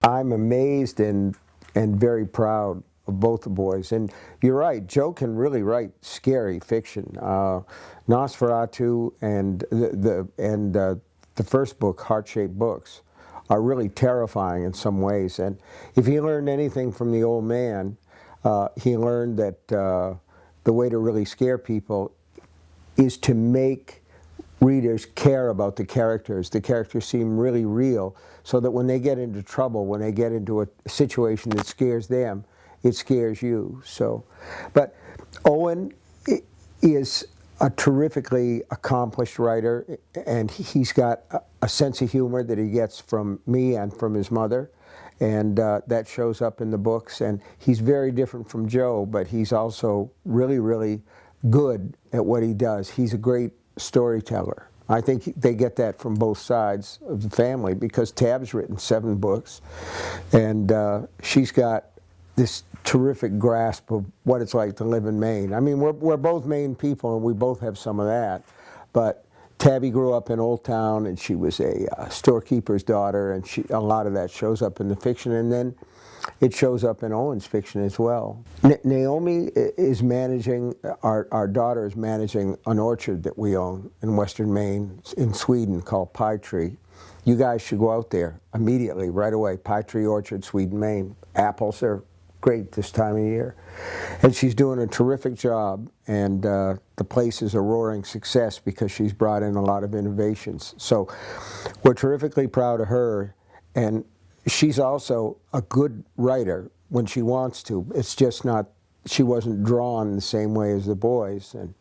I'm amazed and very proud of both the boys. And you're right, Joe can really write scary fiction. Nosferatu and the first book, Heart-Shaped Books, are really terrifying in some ways. And if he learned anything from the old man, he learned that the way to really scare people is to make readers care about the characters. The characters seem really real, so that when they get into trouble, when they get into a situation that scares them, it scares you. So, but Owen is a terrifically accomplished writer, and he's got a sense of humor that he gets from me and from his mother, and that shows up in the books. And he's very different from Joe, but he's also really, really good at what he does. He's a great storyteller. I think they get that from both sides of the family, because Tab's written 7 books, and she's got this terrific grasp of what it's like to live in Maine. I mean, we're both Maine people, and we both have some of that, but Tabby grew up in Old Town, and she was a storekeeper's daughter, and a lot of that shows up in the fiction, and then it shows up in Owen's fiction as well. Naomi is managing, our daughter is managing an orchard that we own in western Maine, in Sweden, called Pie Tree. You guys should go out there immediately, right away. Pie Tree Orchard, Sweden, Maine. Apples are great this time of year. And she's doing a terrific job, and the place is a roaring success because she's brought in a lot of innovations. So we're terrifically proud of her, and she's also a good writer when she wants to. It's just not, she wasn't drawn the same way as the boys. And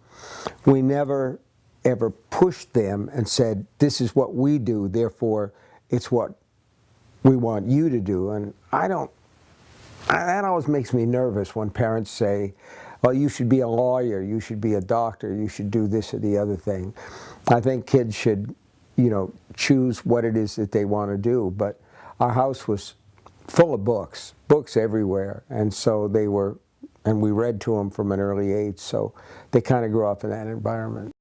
we never ever pushed them and said, this is what we do, therefore it's what we want you to do. And that always makes me nervous when parents say, well, you should be a lawyer, you should be a doctor, you should do this or the other thing. I think kids should, choose what it is that they want to do. But our house was full of books everywhere, and so and we read to them from an early age, so they kind of grew up in that environment.